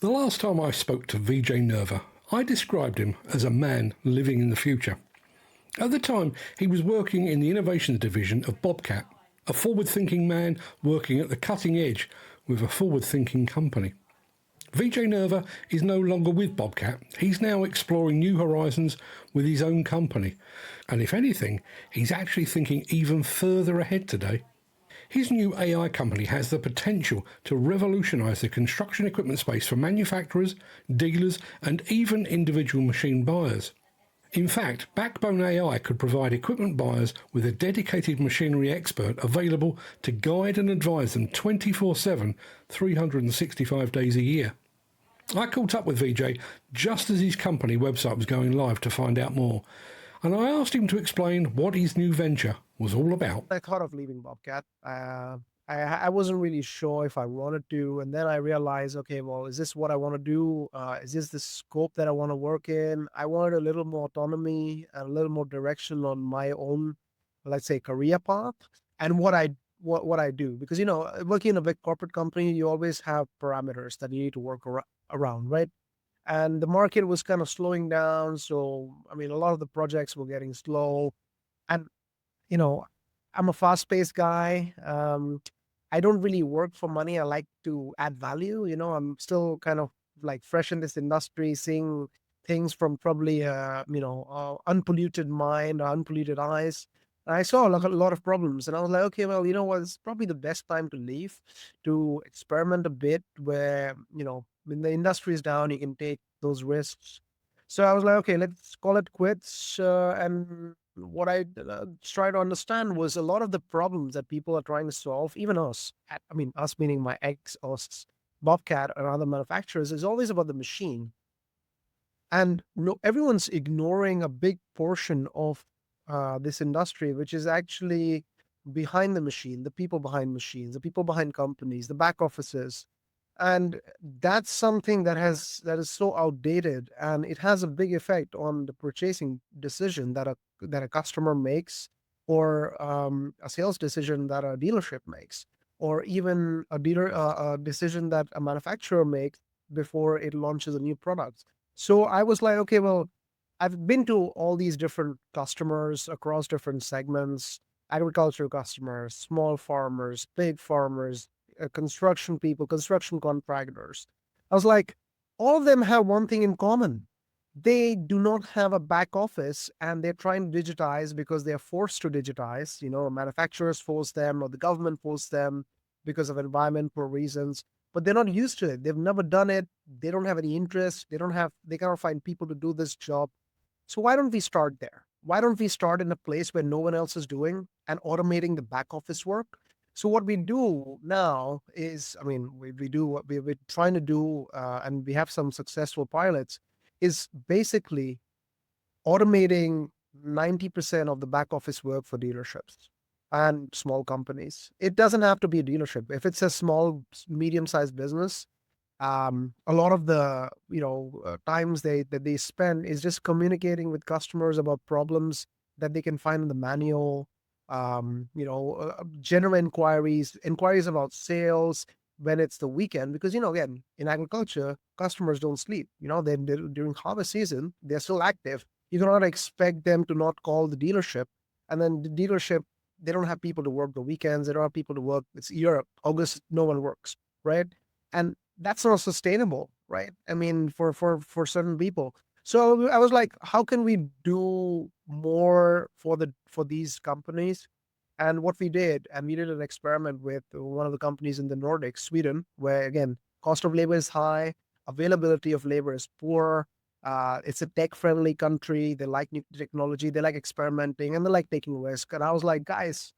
The last time I spoke to Vijay Nerva, I described him as a man living in the future. At the time, he was working in the innovations division of Bobcat, a forward-thinking man working at the cutting edge with a forward-thinking company. Vijay Nerva is no longer with Bobcat. He's now exploring new horizons with his own company. And if anything, he's actually thinking even further ahead today. His new AI company has the potential to revolutionise the construction equipment space for manufacturers, dealers, and even individual machine buyers. In fact, Bakbone AI could provide equipment buyers with a dedicated machinery expert available to guide and advise them 24/7, 365 days a year. I caught up with Vijay just as his company website was going live to find out more, and I asked him to explain what his new venture was all about. I thought of leaving Bobcat. I wasn't really sure if I wanted to, and then I realized, okay, well, is this what I want to do? Is this the scope that I want to work in? I wanted a little more autonomy and a little more direction on my own, let's say, career path and what I do. Because working in a big corporate company, you always have parameters that you need to work around, right? And the market was kind of slowing down, so I mean, a lot of the projects were getting slow, and you know, I'm a fast-paced guy. I don't really work for money. I like to add value. I'm still kind of like fresh in this industry, seeing things from probably unpolluted mind or unpolluted eyes. And I saw a lot of problems, and I was like, okay, well, you know what? It's probably the best time to leave, to experiment a bit. Where when the industry is down, you can take those risks. So I was like, okay, let's call it quits. And what I try to understand was a lot of the problems that people are trying to solve, even us, I mean, us meaning my ex, us, Bobcat, and other manufacturers, is always about the machine. And no, everyone's ignoring a big portion of this industry, which is actually behind the machine, the people behind machines, the people behind companies, the back offices. And that's something that is so outdated, and it has a big effect on the purchasing decision that a customer makes, or a sales decision that a dealership makes, or even a decision that a manufacturer makes before it launches a new product. So I was like, okay, well, I've been to all these different customers across different segments: agricultural customers, small farmers, big farmers, construction people, construction contractors. I was like, all of them have one thing in common. They do not have a back office, and they're trying to digitize because they're forced to digitize. Manufacturers force them, or the government force them because of environmental reasons, but they're not used to it. They've never done it. They don't have any interest. They cannot find people to do this job. So why don't we start there? Why don't we start in a place where no one else is doing and automating the back office work? So what we do now is, I mean, we do what we're trying to do, and we have some successful pilots, is basically automating 90% of the back office work for dealerships and small companies. It doesn't have to be a dealership. If it's a small, medium-sized business, a lot of the times that they spend is just communicating with customers about problems that they can find in the manual. General inquiries about sales when it's the weekend, because again, in agriculture, customers don't sleep. They during harvest season, they're still active. You cannot expect them to not call the dealership, and then the dealership, they don't have people to work the weekends. They don't have people to work. It's Europe, August, no one works, right? And that's not sustainable, right? I mean, for certain people. So I was like, how can we do more for these companies? And what we did, and we did an experiment with one of the companies in the Nordics, Sweden, where again, cost of labor is high, availability of labor is poor. It's a tech-friendly country. They like new technology, they like experimenting, and they like taking risk. And I was like, guys,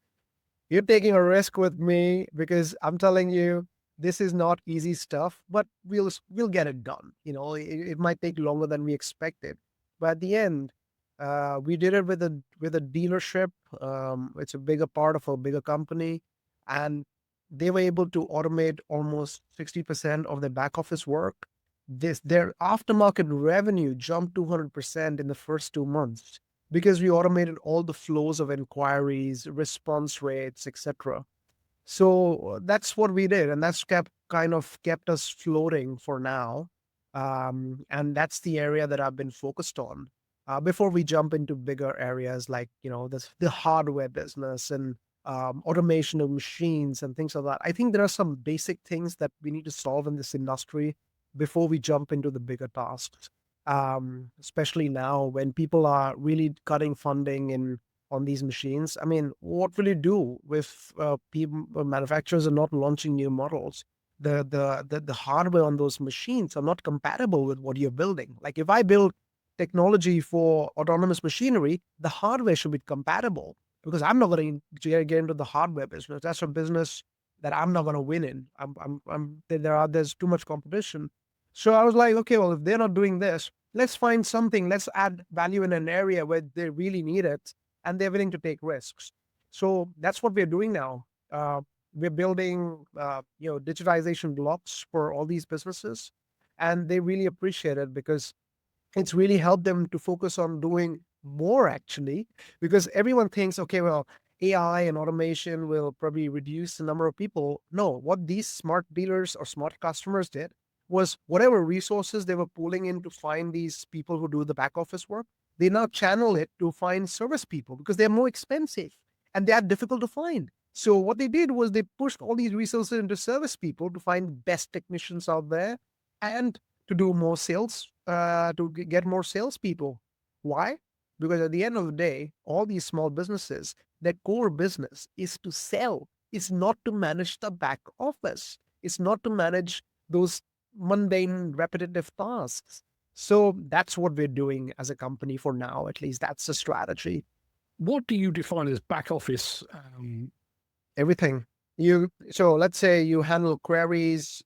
you're taking a risk with me, because I'm telling you, this is not easy stuff, but we'll get it done. It might take longer than we expected, but at the end, we did it with a dealership. It's a bigger part of a bigger company, and they were able to automate almost 60% of their back office work. Their aftermarket revenue jumped 200% in the first 2 months, because we automated all the flows of inquiries, response rates, etc. So that's what we did, and that's kept kind of kept us floating for now. And that's the area that I've been focused on. Before we jump into bigger areas like, the hardware business and automation of machines and things like that. I think there are some basic things that we need to solve in this industry before we jump into the bigger tasks. Especially now when people are really cutting funding in on these machines. I mean, what will you do with people? Manufacturers are not launching new models. The hardware on those machines are not compatible with what you're building. Like if I build technology for autonomous machinery, the hardware should be compatible because I'm not going to get into the hardware business. That's a business that I'm not going to win in. There's too much competition. So I was like, okay, well, if they're not doing this, let's find something. Let's add value in an area where they really need it, and they're willing to take risks. So that's what we're doing now. We're building, digitization blocks for all these businesses, and they really appreciate it because it's really helped them to focus on doing more actually, because everyone thinks, okay, well, AI and automation will probably reduce the number of people. No, what these smart dealers or smart customers did was whatever resources they were pulling in to find these people who do the back office work, they now channel it to find service people because they're more expensive and they are difficult to find. So what they did was they pushed all these resources into service people to find best technicians out there and to do more sales, to get more salespeople. Why? Because at the end of the day, all these small businesses, their core business is to sell. It's not to manage the back office. It's not to manage those mundane, repetitive tasks. So that's what we're doing as a company for now. At least that's the strategy. What do you define as back office? Everything. So let's say you handle queries,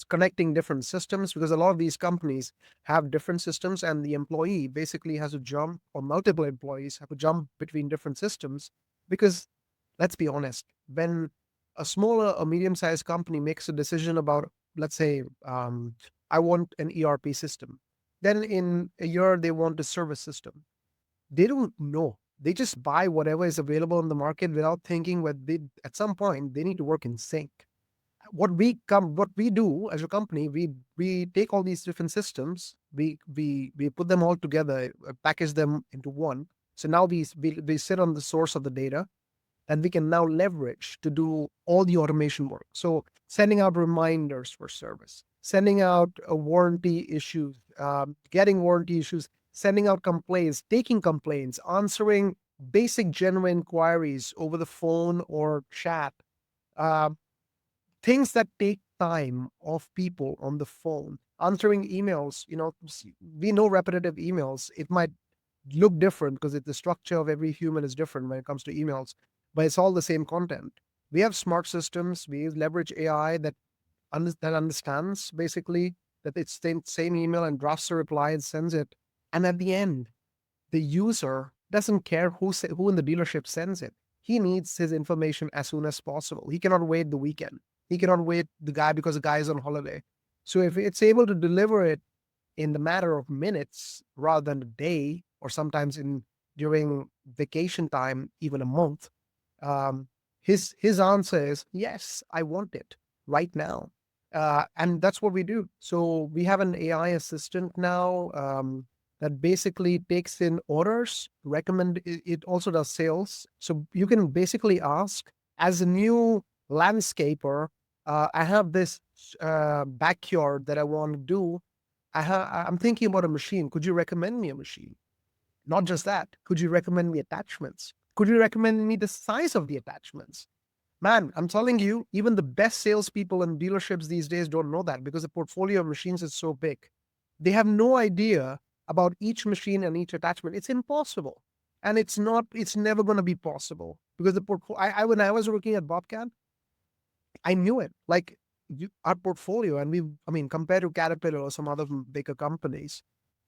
connecting different systems, because a lot of these companies have different systems and the employee basically has to jump, or multiple employees have to jump between different systems. Because let's be honest, when a smaller or medium-sized company makes a decision about, let's say, I want an ERP system, then in a year they want a service system. They don't know. They just buy whatever is available in the market without thinking what they at some point they need to work in sync. What we do as a company, we take all these different systems, we put them all together, package them into one. So now we sit on the source of the data, and we can now leverage to do all the automation work. So sending out reminders for service, sending out warranty issues, getting warranty issues, sending out complaints, taking complaints, answering basic genuine inquiries over the phone or chat, uh, things that take time of people on the phone, answering emails. We know repetitive emails. It might look different because the structure of every human is different when it comes to emails, but it's all the same content. We have smart systems. We leverage AI that understands basically that it's the same email and drafts a reply and sends it. And at the end, the user doesn't care who in the dealership sends it. He needs his information as soon as possible. He cannot wait the weekend. He cannot wait the guy because the guy is on holiday. So if it's able to deliver it in the matter of minutes rather than a day, or sometimes during vacation time, even a month, um, his answer is yes, I want it right now, and that's what we do. So we have an AI assistant now, that basically takes in orders, recommend it also does sales. So you can basically ask, as a new landscaper, I have this backyard that I want to do. I'm thinking about a machine. Could you recommend me a machine? Not just that. Could you recommend me attachments? Could you recommend me the size of the attachments? Man, I'm telling you, even the best salespeople in dealerships these days don't know that because the portfolio of machines is so big. They have no idea about each machine and each attachment. It's impossible. And it's never going to be possible because the portfolio, when I was working at Bobcat, I knew it. Like our portfolio, and compared to Caterpillar or some other bigger companies,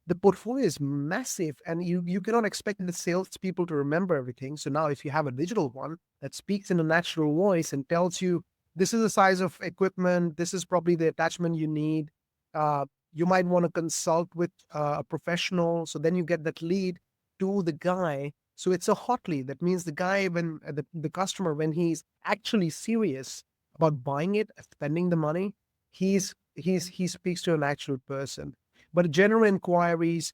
the portfolio is massive, and you cannot expect the salespeople to remember everything. So now, if you have a digital one that speaks in a natural voice and tells you this is the size of equipment, this is probably the attachment you need, you might want to consult with a professional. So then you get that lead to the guy. So it's a hot lead. That means the guy, when the customer, when he's actually serious about buying it, spending the money. He speaks to an actual person. But general inquiries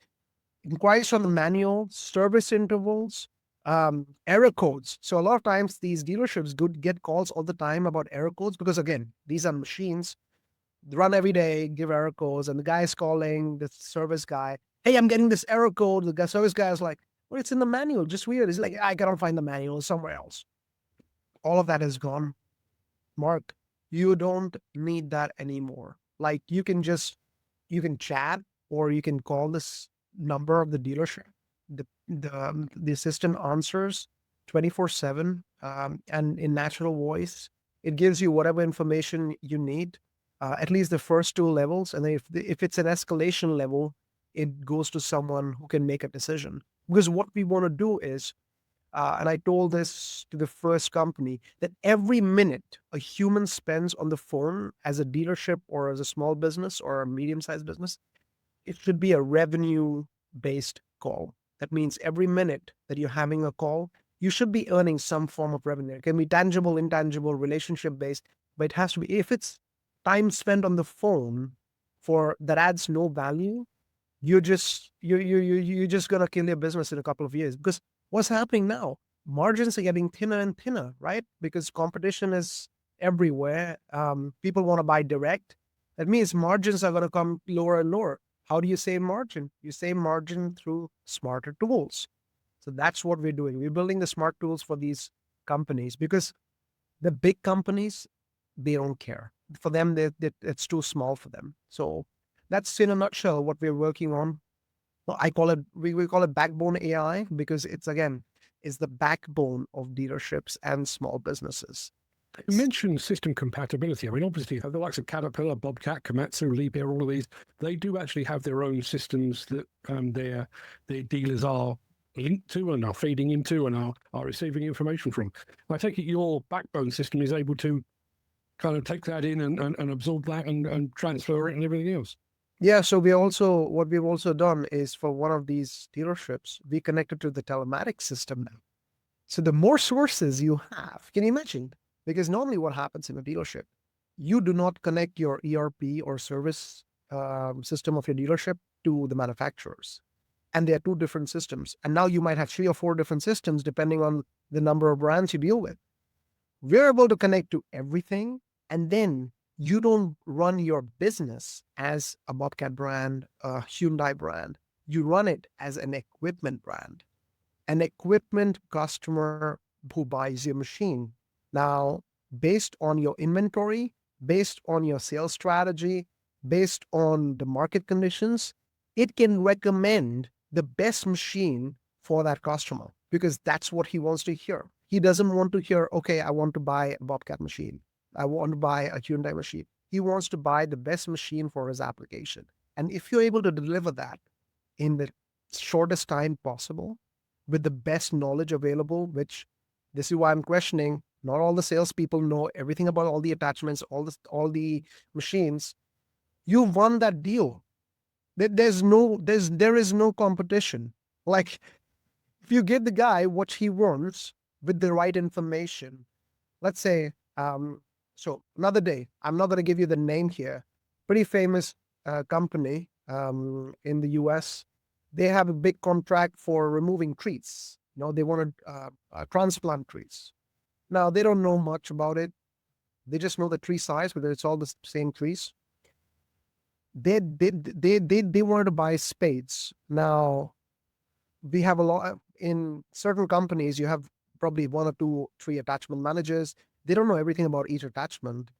from the manual, service intervals, error codes. So a lot of times these dealerships get calls all the time about error codes because again, these are machines run every day, give error codes, and the guy is calling the service guy, "Hey, I'm getting this error code." Service guy is like, "Well, it's in the manual. Just weird." He's like, "I cannot find the manual somewhere else." All of that is gone. Mark, you don't need that anymore. Like you can chat or you can call this number of the dealership. The assistant answers 24/7 and in natural voice. It gives you whatever information you need, at least the first two levels. And then if it's an escalation level, it goes to someone who can make a decision. Because what we want to do is and I told this to the first company that every minute a human spends on the phone as a dealership or as a small business or a medium sized business, it should be a revenue based call. That means every minute that you're having a call, you should be earning some form of revenue. It can be tangible, intangible, relationship based, but it has to be, if it's time spent on the phone for that adds no value, you're just gonna kill your business in a couple of years because what's happening now? Margins are getting thinner and thinner, right? Because competition is everywhere. People want to buy direct. That means margins are going to come lower and lower. How do you save margin? You save margin through smarter tools. So that's what we're doing. We're building the smart tools for these companies because the big companies, they don't care. For them, it's too small for them. So that's in a nutshell what we're working on. Well, we call it Backbone AI because it's again is the backbone of dealerships and small businesses. You mentioned system compatibility. I mean, obviously, the likes of Caterpillar, Bobcat, Komatsu, Liebherr, all of these, they do actually have their own systems that their dealers are linked to and are feeding into and are receiving information from. I take it your backbone system is able to kind of take that in and absorb that and transfer it and everything else. Yeah, so what we've also done is for one of these dealerships, we connected to the telematics system now. So the more sources you have, can you imagine? Because normally what happens in a dealership, you do not connect your ERP or service system of your dealership to the manufacturers. And they are two different systems. And now you might have 3 or 4 different systems depending on the number of brands you deal with. We're able to connect to everything. And then you don't run your business as a Bobcat brand, a Hyundai brand. You run it as an equipment brand, an equipment customer who buys your machine. Now, based on your inventory, based on your sales strategy, based on the market conditions, it can recommend the best machine for that customer because that's what he wants to hear. He doesn't want to hear, okay, I want to buy a Bobcat machine. I want to buy a Hyundai machine. He wants to buy the best machine for his application. And if you're able to deliver that in the shortest time possible, with the best knowledge available, which this is why I'm questioning. Not all the salespeople know everything about all the attachments, all the machines. You won that deal. There is no competition. Like if you give the guy what he wants with the right information, let's say, so another day, I'm not going to give you the name here. Pretty famous company in the US. They have a big contract for removing trees. They want to transplant trees. Now they don't know much about it. They just know the tree size, whether it's all the same trees. They wanted to buy spades. Now we have a lot in certain companies. You have probably 1 or 2 tree attachment managers. They don't know everything about each attachment,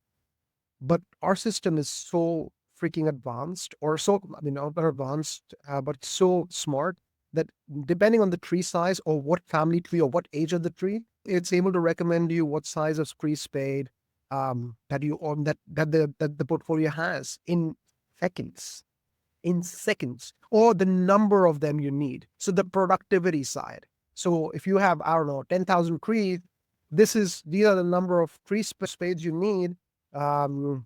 but our system is so freaking advanced, or so not advanced, but so smart that depending on the tree size or what family tree or what age of the tree, it's able to recommend you what size of tree spade that you own that the portfolio has seconds in seconds, or the number of them you need. So the productivity side. So if you have, I don't know, 10,000 trees, these are the number of tree spades you need, and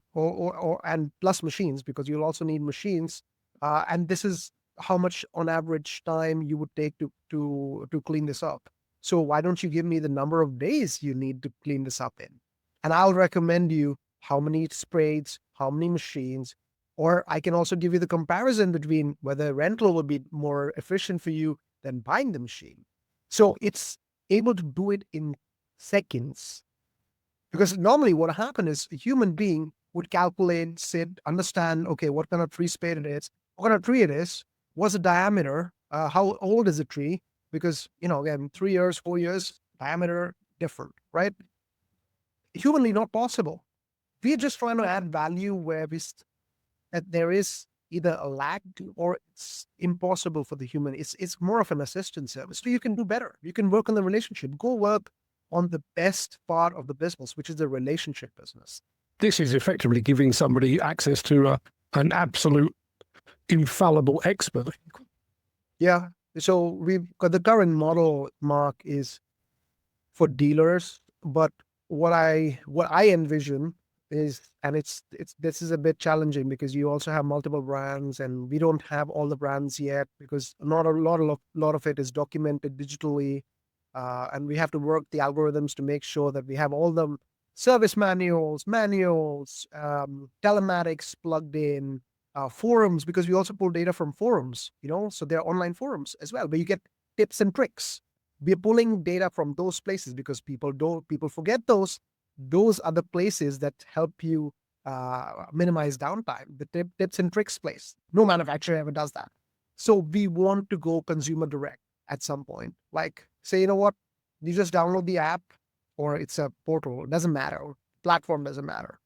plus machines, because you'll also need machines. And this is how much on average time you would take to clean this up. So why don't you give me the number of days you need to clean this up in? and I'll recommend you how many sprays, how many machines, or I can also give you the comparison between whether rental would be more efficient for you than buying the machine. So it's able to do it in seconds. Because normally what happened is a human being would calculate, sit, understand, okay, what kind of tree spade it is, what kind of tree it is, what's the diameter, how old is the tree? Because, again, 3 years, 4 years, diameter different, right? Humanly not possible. We're just trying to add value where that there is either a lack or it's impossible for the human. It's more of an assistance service. So you can do better. You can work on the relationship. Go work on the best part of the business, which is the relationship business. This is effectively giving somebody access to an absolute infallible expert. Yeah. So we've got the current model, Mark, is for dealers, but what I envision is, and it's this is a bit challenging because you also have multiple brands, and we don't have all the brands yet because not a lot of it is documented digitally, and we have to work the algorithms to make sure that we have all the service manuals, telematics plugged in, forums, because we also pull data from forums, so there are online forums as well, where you get tips and tricks. We're pulling data from those places because people forget those. Those are the places that help you minimize downtime. The tips and tricks place. No manufacturer ever does that. So we want to go consumer direct at some point. Like, say, you know what? You just download the app, or it's a portal. It doesn't matter. Platform doesn't matter.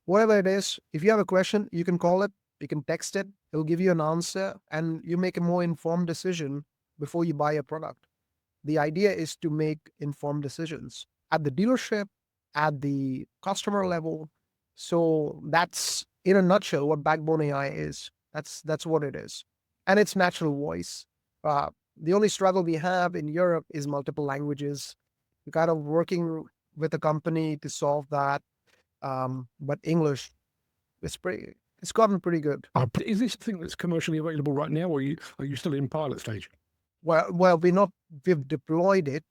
Whatever it is, if you have a question, you can call it, you can text it, it'll give you an answer, and you make a more informed decision before you buy a product. The idea is to make informed decisions at the dealership, at the customer level. So that's, in a nutshell, what Backbone AI is. That's what it is, and it's natural voice. The only struggle we have in Europe is multiple languages. We're kind of working with a company to solve that, but English it's gotten pretty good. Is this a thing that's commercially available right now, or are you still in pilot stage? Well, we've deployed it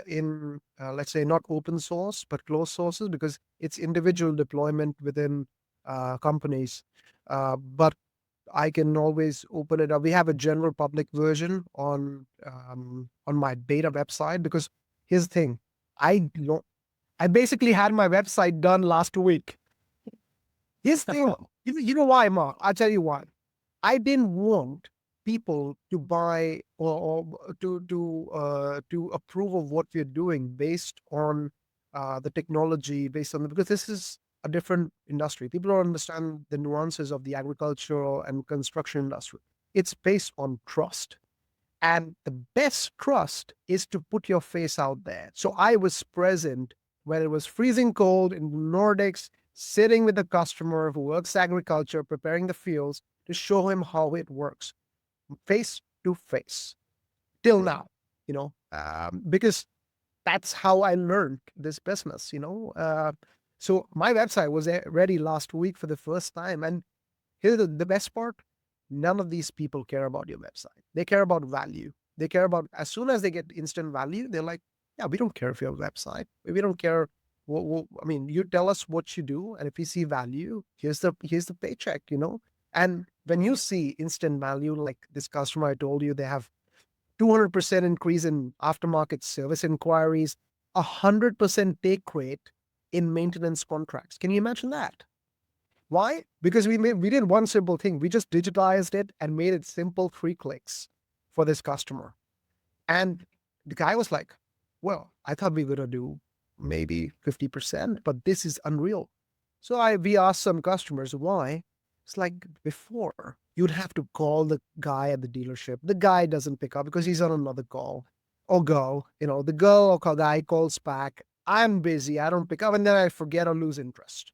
in, let's say, not open source, but closed sources, because it's individual deployment within companies. But I can always open it up. We have a general public version on my beta website, because here's the thing. I basically had my website done last week. Here's the thing. You know why, Mark? I'll tell you why. I didn't want people to buy or to approve of what we're doing based on the technology, because this is a different industry. People don't understand the nuances of the agricultural and construction industry. It's based on trust. And the best trust is to put your face out there. So I was present when it was freezing cold in the Nordics, sitting with the customer who works agriculture, preparing the fields to show him how it works, face to face, till now, because that's how I learned this business, so my website was ready last week for the first time. And here's the best part. None of these people care about your website. They care about value. They care about, as soon as they get instant value, they're like, yeah, we don't care if you have a website. We don't care. I mean, you tell us what you do, and if we see value, here's the paycheck, And when you see instant value, like this customer I told you, they have 200% increase in aftermarket service inquiries, 100% take rate in maintenance contracts. Can you imagine that? Why? Because we did one simple thing. We just digitized it and made it simple, 3 clicks for this customer. And the guy was like, well, I thought we were going to do maybe 50%, but this is unreal. So we asked some customers why. It's like, before, you'd have to call the guy at the dealership. The guy doesn't pick up because he's on another call. Or girl, the girl or guy calls back. I'm busy. I don't pick up. And then I forget or lose interest.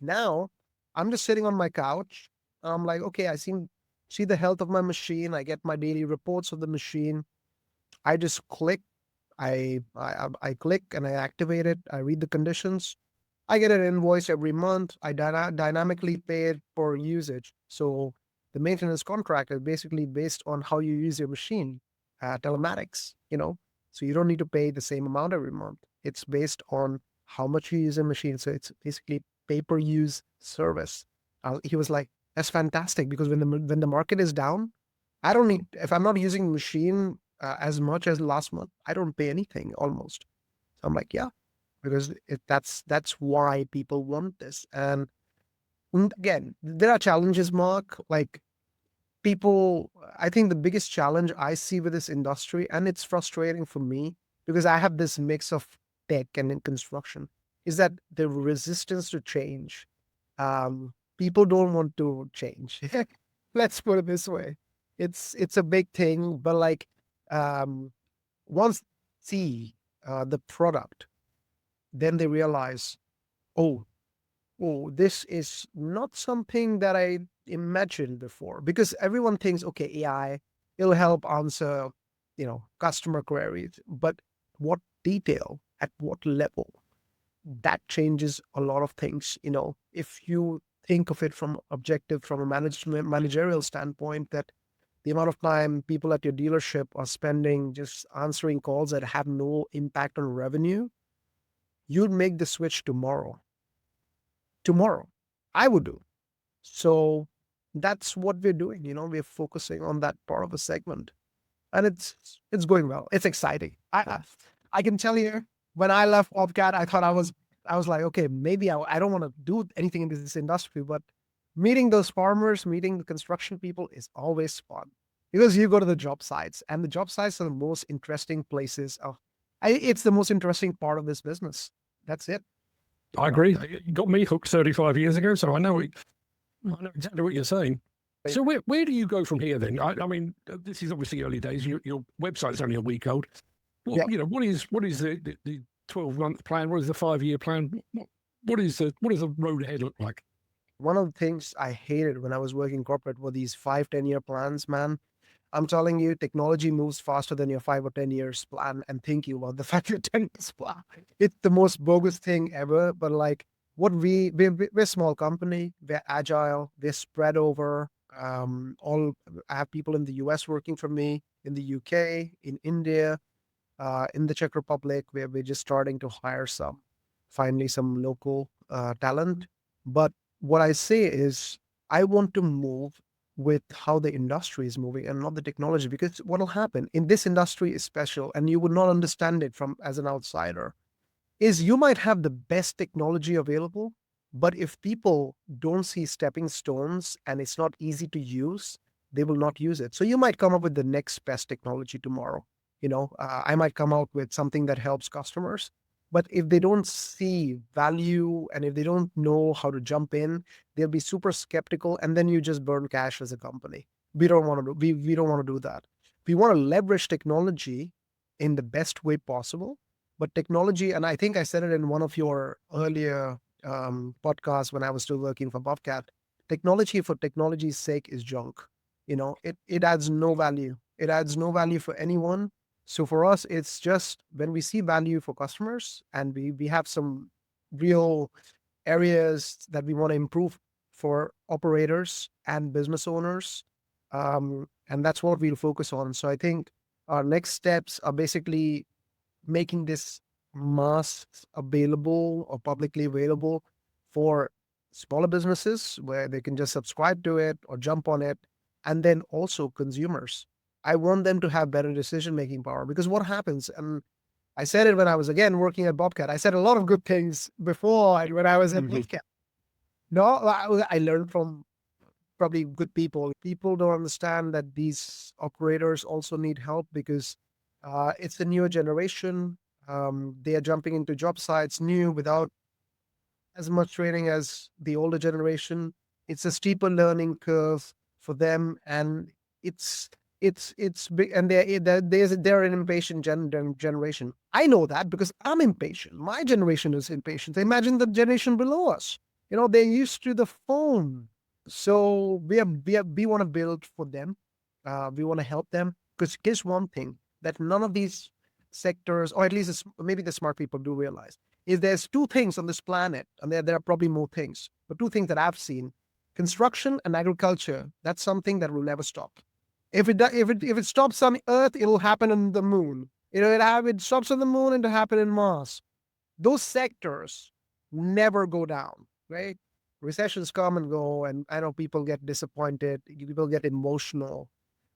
Now, I'm just sitting on my couch. I'm like, okay, I see the health of my machine. I get my daily reports of the machine. I just click. I click and I activate it. I read the conditions. I get an invoice every month. I dynamically pay it for usage. So the maintenance contract is basically based on how you use your machine, telematics, So you don't need to pay the same amount every month. It's based on how much you use a machine. So it's basically pay-per-use service. He was like, that's fantastic, because when the market is down, I don't need, if I'm not using the machine as much as last month, I don't pay anything almost. So I'm like, yeah, because that's why people want this. And again, there are challenges, Mark. Like people, I think the biggest challenge I see with this industry, and it's frustrating for me because I have this mix of tech and in construction, is that the resistance to change. People don't want to change. Let's put it this way. It's a big thing, but like um, once see the product, then they realize, oh, oh, this is not something that I imagined before. Because everyone thinks, okay, AI, it'll help answer, customer queries. But what detail, at what level, that changes a lot of things. If you think of it from objective, from a managerial standpoint, that the amount of time people at your dealership are spending just answering calls that have no impact on revenue, you'd make the switch tomorrow. I would do. So that's what we're doing. We're focusing on that part of the segment, and it's going well. It's exciting. I can tell you, when I left Bobcat, I thought I was like, okay, maybe I don't want to do anything in this industry, but meeting those farmers, meeting the construction people is always fun, because you go to the job sites, and the job sites are the most interesting places it's the most interesting part of this business. That's it. I agree. You got me hooked 35 years ago, so I know exactly what you're saying. Right. So where do you go from here then? I mean, this is obviously early days. Your website's only a week old. Yeah. What is the 12-month plan? What is the 5-year plan? What does the road ahead look like? One of the things I hated when I was working corporate were these 5, 10 year plans, man. I'm telling you, technology moves faster than your 5 or 10 years plan and thinking about the 5 or 10 years plan. It's the most bogus thing ever. But like what we're a small company, we're agile, we're spread over. All I have people in the US working for me, in the UK, in India, in the Czech Republic, where we're just starting to hire finally some local talent. But what I say is, I want to move with how the industry is moving and not the technology, because what will happen in this industry is special, and you would not understand it from as an outsider, is you might have the best technology available, but if people don't see stepping stones and it's not easy to use, they will not use it. So you might come up with the next best technology tomorrow. I might come out with something that helps customers, but if they don't see value and if they don't know how to jump in, they'll be super skeptical, and then you just burn cash as a company. We don't want to do, we don't want to do that. We want to leverage technology in the best way possible. But technology, and I think I said it in one of your earlier podcasts when I was still working for Bobcat, technology for technology's sake is junk. It adds no value. It adds no value for anyone. So for us, it's just when we see value for customers, and we have some real areas that we want to improve for operators and business owners. And that's what we'll focus on. So I think our next steps are basically making this mass available or publicly available for smaller businesses where they can just subscribe to it or jump on it. And then also consumers. I want them to have better decision-making power, because what happens, and I said it when I was again working at Bobcat, I said a lot of good things before when I was at Bobcat. No, I learned from probably good people. People don't understand that these operators also need help, because it's a newer generation. They are jumping into job sites new without as much training as the older generation. It's a steeper learning curve for them, and it's big, and they're an impatient generation. I know that because I'm impatient. My generation is impatient. Imagine the generation below us. They're used to the phone. So we want to build for them. We want to help them, because here's one thing that none of these sectors, or at least maybe the smart people do realize, is there's two things on this planet, and there are probably more things, but two things that I've seen: construction and agriculture. That's something that will never stop. If it stops on Earth, it'll happen on the moon. It stops on the moon, and it'll happen in Mars. those sectors never go down, right? Recessions come and go, and I know people get disappointed, people get emotional,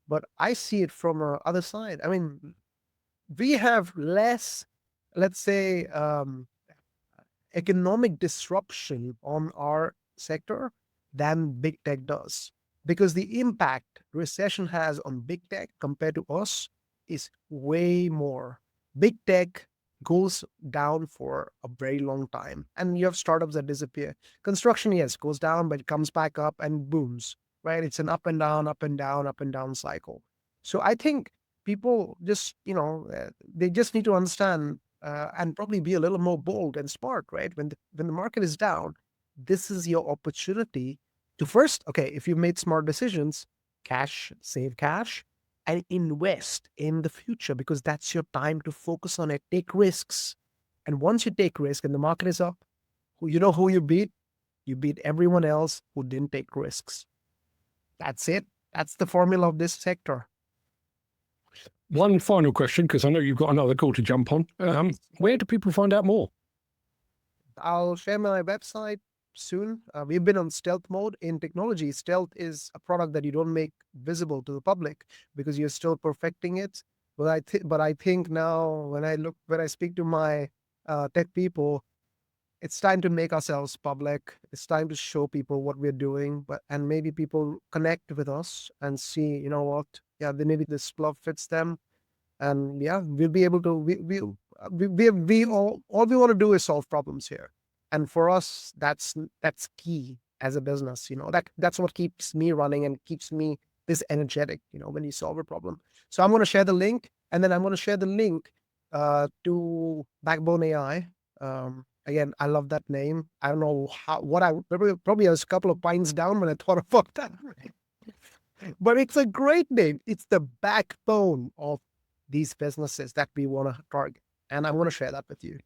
but I see it from the other side. I mean, we have less, let's say, economic disruption on our sector than big tech does, because the impact recession has on big tech compared to us is way more. Big tech goes down for a very long time, and you have startups that disappear. Construction, yes, goes down, but it comes back up and booms, right? It's an up and down, up and down, up and down cycle. So I think people just, they just need to understand, and probably be a little more bold and smart, right? When the market is down, this is your opportunity to first, okay, if you've made smart decisions, save cash, and invest in the future, because that's your time to focus on it. Take risks, and once you take risk and the market is up, you know who you beat? You beat everyone else who didn't take risks. That's it. That's the formula of this sector. One final question, because I know you've got another call to jump on. Where do people find out more? I'll share my website soon. We've been on stealth mode in technology. Stealth is a product that you don't make visible to the public because you're still perfecting it. But I think now when I speak to my tech people, it's time to make ourselves public. It's time to show people what we're doing, and maybe people connect with us and see, you know what, yeah, then maybe this stuff fits them, and yeah, we'll be able to. We all we want to do is solve problems here, and for us, that's key as a business. That's what keeps me running and keeps me this energetic. When you solve a problem. So I'm going to share the link, and then I'm going to share the link to Backbone AI. Again, I love that name. I don't know what I probably was a couple of pints down when I thought about that. But it's a great name. It's the backbone of these businesses that we want to target. And I want to share that with you.